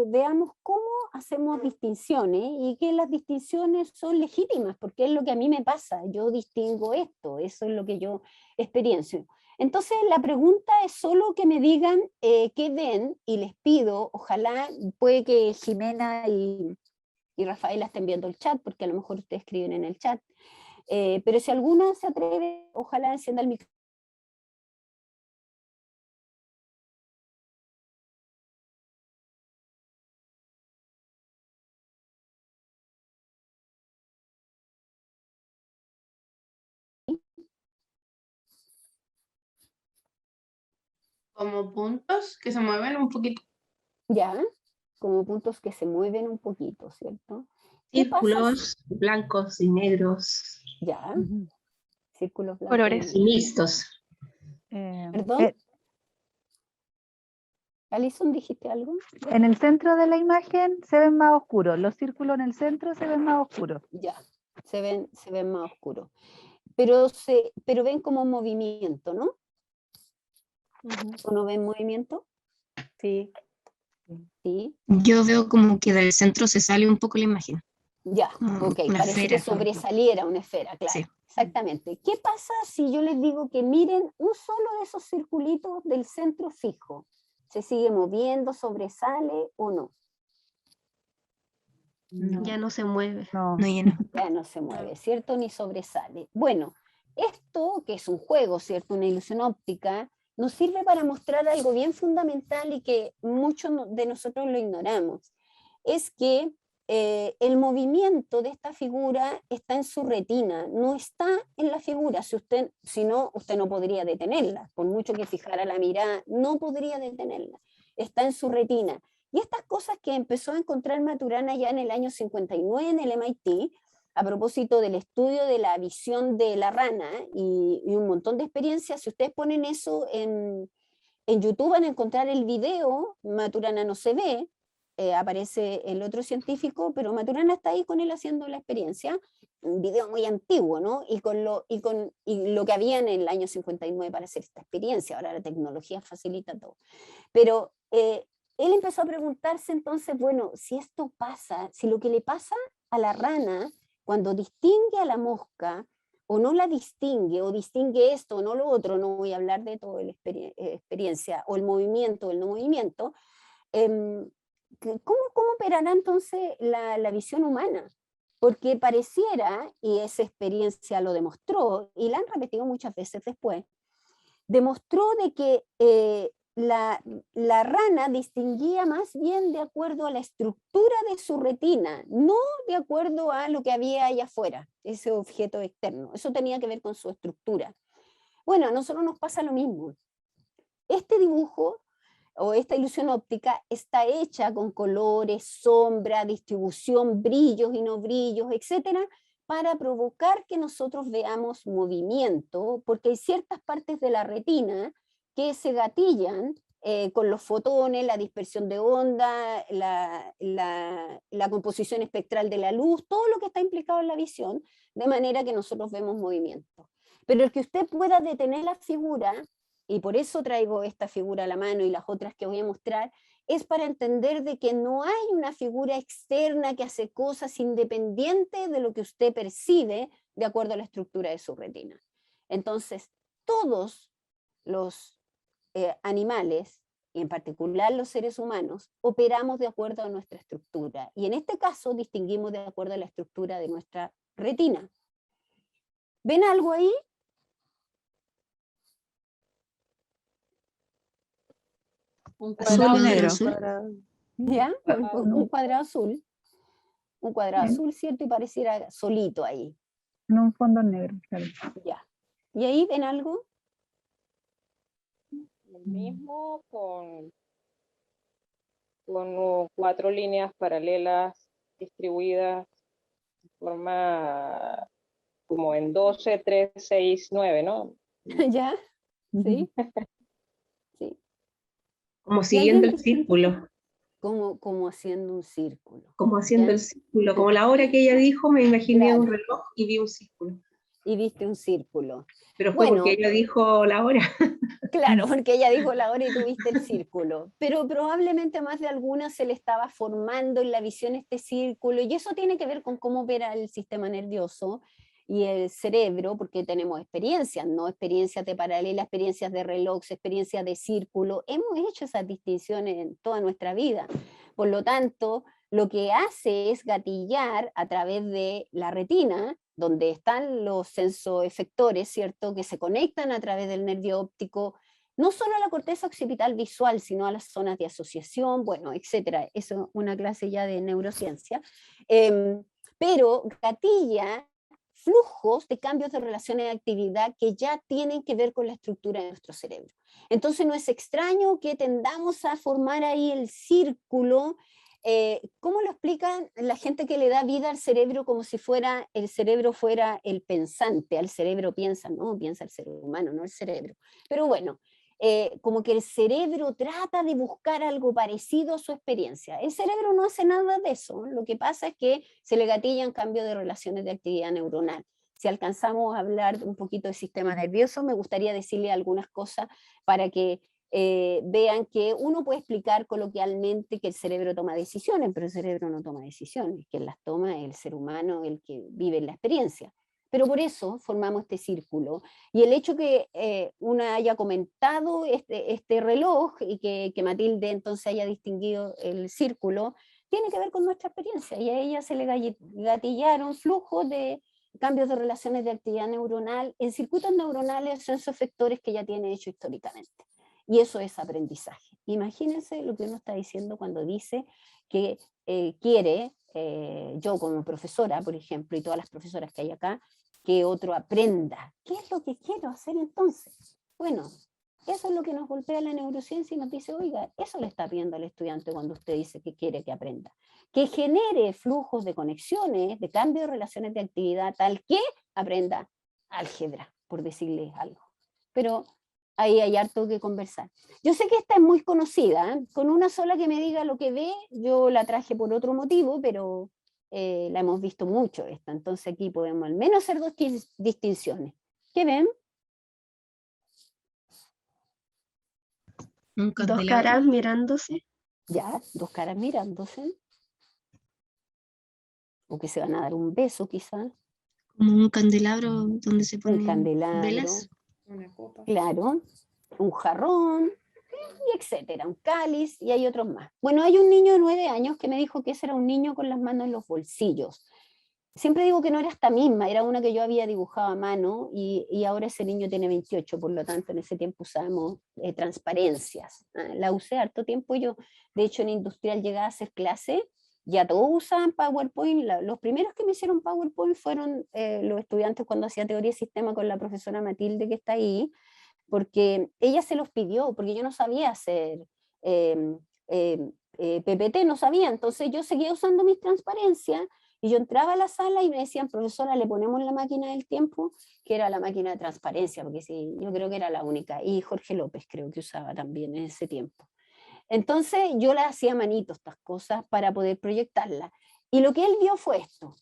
veamos cómo hacemos distinciones y que las distinciones son legítimas, porque es lo que a mí me pasa, yo distingo esto, eso es lo que yo experiencio. Entonces la pregunta es solo que me digan qué ven y les pido, ojalá, puede que Jimena y Rafaela estén viendo el chat, porque a lo mejor ustedes escriben en el chat, pero si alguna se atreve, ojalá encienda el micrófono. Como puntos que se mueven un poquito. Ya, como puntos que se mueven un poquito, ¿cierto? ¿Qué pasa? Círculos blancos y negros. Ya, círculos blancos. Colores. Y mixtos. ¿Perdón? Alison, ¿dijiste algo? En el centro de la imagen se ven más oscuros, los círculos en el centro se ven más oscuros. Ya, se ven más oscuros. Pero ven como movimiento, ¿no? ¿O no ven movimiento? Sí. Sí. Yo veo como que del centro se sale un poco la imagen. Ya, ok, Una parece que esfera. sobresaliera una esfera, claro. Sí. Exactamente. ¿Qué pasa si yo les digo que miren un solo de esos circulitos del centro fijo? ¿Se sigue moviendo, sobresale o no? No. Ya no se mueve. No. No, ya no. Ya no se mueve, ¿cierto? Ni sobresale. Bueno, esto, que es un juego, ¿cierto? Una ilusión óptica, nos sirve para mostrar algo bien fundamental y que muchos de nosotros lo ignoramos. Es que el movimiento de esta figura está en su retina, no está en la figura. Si no, usted no podría detenerla. Por mucho que fijara la mirada, no podría detenerla. Está en su retina. Y estas cosas que empezó a encontrar Maturana ya en el año 59 en el MIT, a propósito del estudio de la visión de la rana y un montón de experiencias, si ustedes ponen eso en YouTube van a encontrar el video, Maturana no se ve, aparece el otro científico, pero Maturana está ahí con él haciendo la experiencia, un video muy antiguo, ¿no? Y lo que había en el año 59 para hacer esta experiencia, ahora la tecnología facilita todo. Pero él empezó a preguntarse entonces, bueno, si esto pasa, si lo que le pasa a la rana cuando distingue a la mosca, o no la distingue, o distingue esto o no lo otro, no voy a hablar de toda la experiencia, o el movimiento o el no movimiento, ¿cómo operará entonces la visión humana? Porque pareciera, y esa experiencia lo demostró, y la han repetido muchas veces después, demostró de que la rana distinguía más bien de acuerdo a la estructura de su retina, no de acuerdo a lo que había allá afuera, ese objeto externo. Eso tenía que ver con su estructura. Bueno, a nosotros nos pasa lo mismo. Este dibujo o esta ilusión óptica está hecha con colores, sombra, distribución, brillos y no brillos, etcétera, para provocar que nosotros veamos movimiento, porque hay ciertas partes de la retina que se gatillan con los fotones, la dispersión de onda, la composición espectral de la luz, todo lo que está implicado en la visión, de manera que nosotros vemos movimiento. Pero el que usted pueda detener la figura, y por eso traigo esta figura a la mano y las otras que voy a mostrar, es para entender de que no hay una figura externa que hace cosas independientes de lo que usted percibe de acuerdo a la estructura de su retina. Entonces, todos los animales, y en particular los seres humanos, operamos de acuerdo a nuestra estructura. Y en este caso distinguimos de acuerdo a la estructura de nuestra retina. ¿Ven algo ahí? Un Azul, cuadrado negro, azul. azul. ¿Ya? Un cuadrado azul. Un cuadrado azul, ¿cierto? Y pareciera solito ahí. En un fondo negro, claro. Ya. ¿Y ahí ven algo? El mismo con 4 líneas paralelas distribuidas de forma como en 12, 3, 6, 9, ¿no? ¿Ya? ¿Sí? Sí. Como ¿Y siguiendo alguien el círculo, como haciendo un círculo? como haciendo ¿Ya? el círculo. Como la hora que ella dijo, me imaginé Claro. un reloj y vi un círculo. Y viste un círculo. Pero fue Bueno, porque ella dijo la hora. claro, porque ella dijo la hora y tú viste el círculo. Pero probablemente a más de alguna se le estaba formando en la visión este círculo, y eso tiene que ver con cómo opera el sistema nervioso y el cerebro, porque tenemos experiencias, ¿no? Experiencias de paralela, experiencias de reloj, experiencias de círculo. Hemos hecho esas distinciones en toda nuestra vida. Por lo tanto, lo que hace es gatillar a través de la retina, donde están los sensoefectores, ¿cierto?, que se conectan a través del nervio óptico, no solo a la corteza occipital visual, sino a las zonas de asociación, bueno, etcétera. Eso es una clase ya de neurociencia. Pero gatilla flujos de cambios de relaciones de actividad que ya tienen que ver con la estructura de nuestro cerebro. Entonces no es extraño que tendamos a formar ahí el círculo. ¿Cómo lo explican la gente que le da vida al cerebro como si el cerebro fuera el pensante? Al cerebro piensa, no, piensa el ser humano, no el cerebro. Pero bueno, como que el cerebro trata de buscar algo parecido a su experiencia. El cerebro no hace nada de eso. Lo que pasa es que se le gatillan cambios de relaciones de actividad neuronal. si alcanzamos a hablar un poquito del sistema nervioso, me gustaría decirle algunas cosas para que vean que uno puede explicar coloquialmente que el cerebro toma decisiones, pero el cerebro no toma decisiones, quien las toma es el ser humano, el que vive la experiencia. Pero por eso formamos este círculo. Y el hecho que una haya comentado este reloj y que Matilde entonces haya distinguido el círculo, tiene que ver con nuestra experiencia. Y a ella se le gatillaron flujos de cambios de relaciones de actividad neuronal en circuitos neuronales, son esos efectores que ya tiene hecho históricamente. Y eso es aprendizaje. Imagínense lo que uno está diciendo cuando dice que quiere, yo como profesora, por ejemplo, y todas las profesoras que hay acá, que otro aprenda. ¿Qué es lo que quiero hacer entonces? Bueno, eso es lo que nos golpea la neurociencia y nos dice, oiga, eso le está pidiendo al estudiante cuando usted dice que quiere que aprenda. Que genere flujos de conexiones, de cambio de relaciones de actividad, tal que aprenda álgebra, por decirles algo. Pero ahí hay harto que conversar. Yo sé que esta es muy conocida, ¿eh? Con una sola que me diga lo que ve, yo la traje por otro motivo, pero la hemos visto mucho esta, entonces aquí podemos al menos hacer dos distinciones. ¿Qué ven? Un Dos candelabro. caras mirándose. Ya, dos caras mirándose. O que se van a dar un beso quizás. Como un candelabro donde se Un ponen candelabro. velas. Una copa. Claro. Un jarrón. Y etcétera. Un cáliz. Y hay otros más. Bueno, hay un niño de 9 años que me dijo que ese era un niño con las manos en los bolsillos. Siempre digo que no era esta misma, era una que yo había dibujado a mano y ahora ese niño tiene 28, por lo tanto en ese tiempo usábamos transparencias. La usé harto tiempo yo, de hecho en industrial llegaba a hacer clase, ya todos usaban PowerPoint, los primeros que me hicieron PowerPoint fueron los estudiantes cuando hacía teoría de sistema con la profesora Matilde que está ahí, porque ella se los pidió, porque yo no sabía hacer PPT, no sabía, entonces yo seguía usando mis transparencias. Y yo entraba a la sala y me decían, profesora, le ponemos la máquina del tiempo, que era la máquina de transparencia, porque sí, yo creo que era la única. Y Jorge López creo que usaba también en ese tiempo. Entonces yo le hacía manito estas cosas para poder proyectarlas. Y lo que él vio fue esto.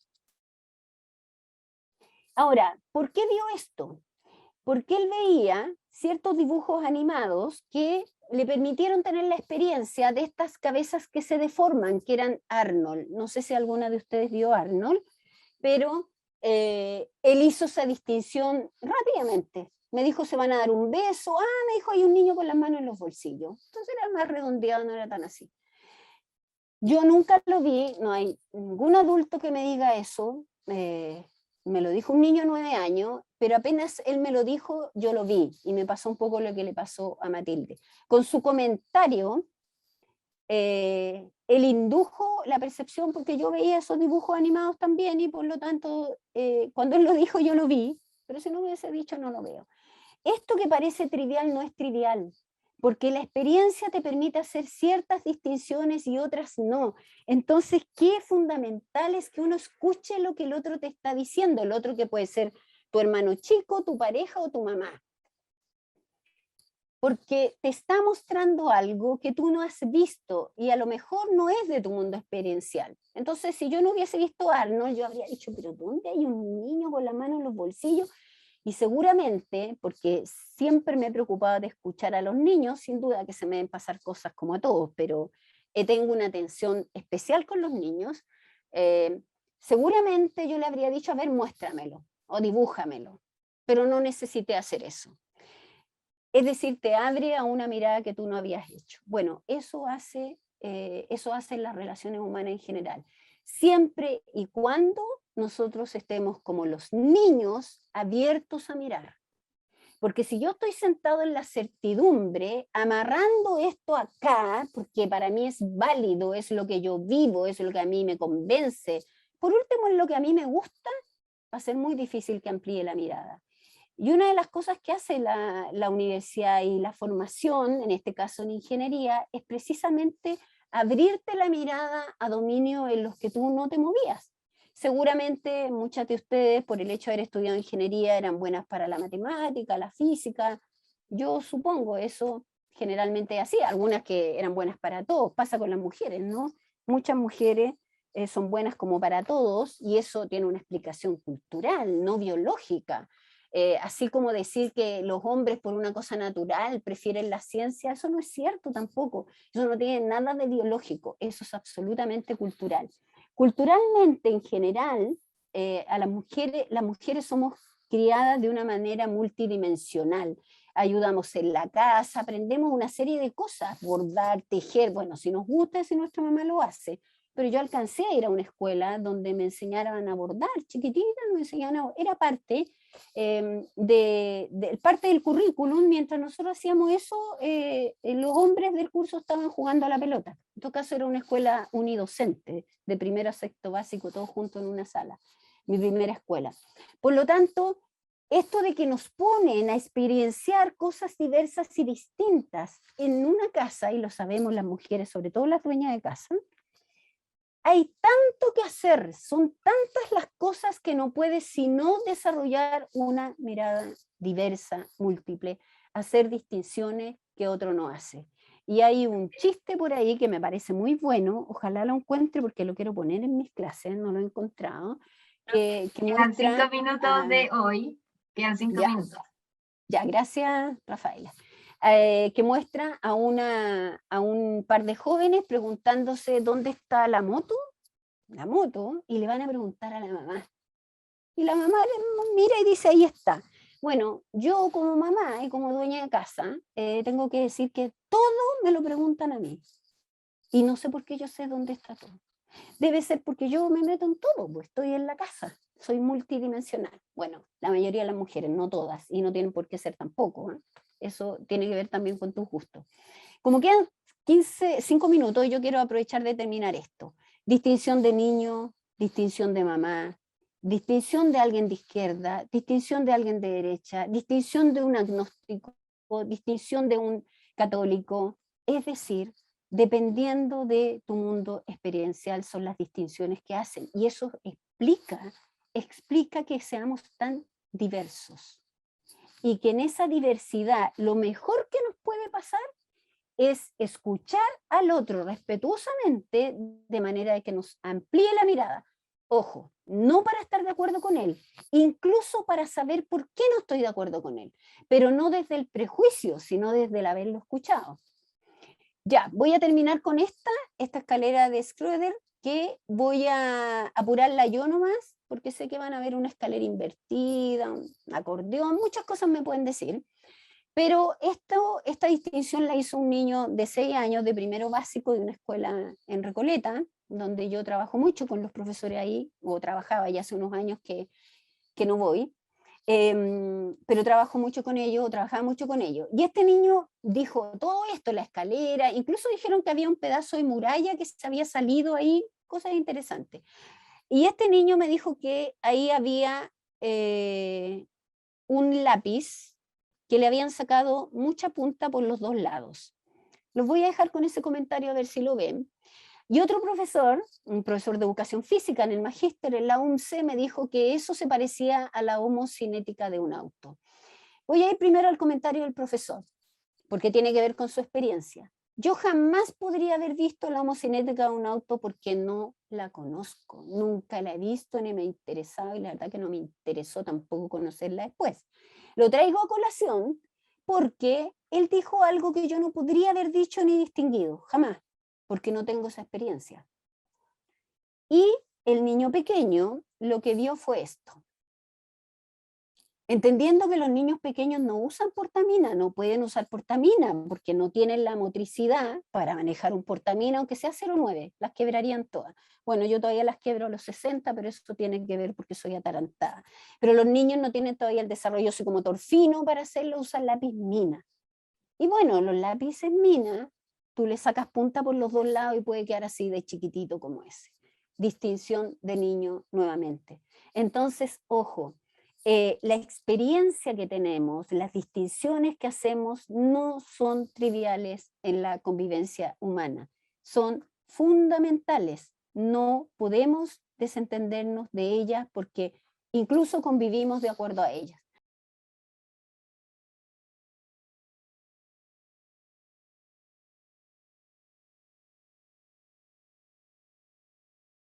Ahora, ¿por qué vio esto? Porque él veía ciertos dibujos animados que le permitieron tener la experiencia de estas cabezas que se deforman, que eran Arnold. No sé si alguna de ustedes vio Arnold, pero él hizo esa distinción rápidamente. Me dijo, se van a dar un beso. Me dijo, hay un niño con las manos en los bolsillos. Entonces era más redondeado, no era tan así. Yo nunca lo vi, no hay ningún adulto que me diga eso. Me lo dijo un niño de 9 años, pero apenas él me lo dijo, yo lo vi, y me pasó un poco lo que le pasó a Matilde. Con su comentario, él indujo la percepción, porque yo veía esos dibujos animados también, y por lo tanto, cuando él lo dijo, yo lo vi, pero si no me hubiese dicho, no lo veo. Esto que parece trivial no es trivial, porque la experiencia te permite hacer ciertas distinciones y otras no. Entonces, qué fundamental es que uno escuche lo que el otro te está diciendo, el otro que puede ser tu hermano chico, tu pareja o tu mamá. Porque te está mostrando algo que tú no has visto y a lo mejor no es de tu mundo experiencial. Entonces, si yo no hubiese visto a Arnold, yo habría dicho, pero ¿dónde hay un niño con la mano en los bolsillos? Y seguramente, porque siempre me he preocupado de escuchar a los niños, sin duda que se me deben pasar cosas como a todos, pero tengo una atención especial con los niños, seguramente yo le habría dicho, a ver, muéstramelo o dibújamelo, pero no necesité hacer eso. Es decir, te abre a una mirada que tú no habías hecho. Bueno, eso hace las relaciones humanas en general. Siempre y cuando nosotros estemos como los niños abiertos a mirar. Porque si yo estoy sentado en la certidumbre, amarrando esto acá, porque para mí es válido, es lo que yo vivo, es lo que a mí me convence, por último es lo que a mí me gusta, va a ser muy difícil que amplíe la mirada. Y una de las cosas que hace la universidad y la formación, en este caso en ingeniería, es precisamente abrirte la mirada a dominios en los que tú no te movías. Seguramente muchas de ustedes, por el hecho de haber estudiado ingeniería, eran buenas para la matemática, la física. Yo supongo eso generalmente así. Algunas que eran buenas para todos. Pasa con las mujeres, ¿no? Muchas mujeres son buenas como para todos, y eso tiene una explicación cultural, no biológica. Así como decir que los hombres por una cosa natural prefieren la ciencia, eso no es cierto tampoco. Eso no tiene nada de biológico, eso es absolutamente cultural. Culturalmente, en general, a las mujeres somos criadas de una manera multidimensional. Ayudamos en la casa, aprendemos una serie de cosas, bordar, tejer, bueno, si nos gusta, si nuestra mamá lo hace. Pero yo alcancé a ir a una escuela donde me enseñaran a bordar, chiquitita, nos enseñaban era parte, parte del currículum. Mientras nosotros hacíamos eso, los hombres del curso estaban jugando a la pelota. En todo caso era una escuela unidocente, de primero a sexto básico, todos juntos en una sala, mi primera escuela. Por lo tanto, esto de que nos ponen a experienciar cosas diversas y distintas en una casa, y lo sabemos las mujeres, sobre todo las dueñas de casa, hay tanto que hacer, son tantas las cosas que no puedes sino desarrollar una mirada diversa, múltiple, hacer distinciones que otro no hace. Y hay un chiste por ahí que me parece muy bueno, ojalá lo encuentre porque lo quiero poner en mis clases, no lo he encontrado, que Quedan muestra... 5 minutos de hoy. Quedan 5 Ya. minutos. Ya, gracias, Rafaela. Que muestra a un par de jóvenes preguntándose dónde está la moto, y le van a preguntar a la mamá. Y la mamá mira y dice, ahí está. Bueno, yo como mamá y como dueña de casa, tengo que decir que todo me lo preguntan a mí. Y no sé por qué yo sé dónde está todo. Debe ser porque yo me meto en todo, pues estoy en la casa, soy multidimensional. Bueno, la mayoría de las mujeres, no todas, y no tienen por qué ser tampoco, ¿eh? Eso tiene que ver también con tus gustos. Como quedan 5 minutos, yo quiero aprovechar de terminar esto. Distinción de niño, distinción de mamá, distinción de alguien de izquierda, distinción de alguien de derecha, distinción de un agnóstico, distinción de un católico, es decir, dependiendo de tu mundo experiencial son las distinciones que hacen, y eso explica que seamos tan diversos, y que en esa diversidad lo mejor que nos puede pasar es escuchar al otro respetuosamente, de manera de que nos amplíe la mirada. Ojo, no para estar de acuerdo con él, incluso para saber por qué no estoy de acuerdo con él, pero no desde el prejuicio, sino desde el haberlo escuchado. Ya, voy a terminar con esta escalera de Schrödinger, que voy a apurarla yo nomás, porque sé que van a ver una escalera invertida, un acordeón, muchas cosas me pueden decir. Pero esta distinción la hizo un niño de 6 años de primero básico de una escuela en Recoleta, donde yo trabajo mucho con los profesores ahí, o trabajaba ya hace unos años que no voy, pero trabajo mucho con ellos, o trabajaba mucho con ellos. Y este niño dijo todo esto, la escalera, incluso dijeron que había un pedazo de muralla que se había salido ahí, cosas interesantes. Y este niño me dijo que ahí había un lápiz que le habían sacado mucha punta por los 2 lados. Los voy a dejar con ese comentario a ver si lo ven. Y otro profesor, un profesor de educación física en el magíster, en la UNCE, me dijo que eso se parecía a la homocinética de un auto. Voy a ir primero al comentario del profesor, porque tiene que ver con su experiencia. Yo jamás podría haber visto la homocinética de un auto porque no la conozco, nunca la he visto ni me ha interesado, y la verdad que no me interesó tampoco conocerla después. Lo traigo a colación porque él dijo algo que yo no podría haber dicho ni distinguido, jamás, porque no tengo esa experiencia. Y el niño pequeño lo que vio fue esto. Entendiendo que los niños pequeños no usan portamina, no pueden usar portamina porque no tienen la motricidad para manejar un portamina, aunque sea 0,9, las quebrarían todas. Bueno, yo todavía las quebro a los 60, pero eso tiene que ver porque soy atarantada. Pero los niños no tienen todavía el desarrollo psicomotor fino para hacerlo, usan lápiz mina. Y bueno, los lápices mina, tú le sacas punta por los 2 lados y puede quedar así de chiquitito como ese. Distinción de niño nuevamente. Entonces, ojo, la experiencia que tenemos, las distinciones que hacemos no son triviales en la convivencia humana, son fundamentales. No podemos desentendernos de ellas porque incluso convivimos de acuerdo a ellas.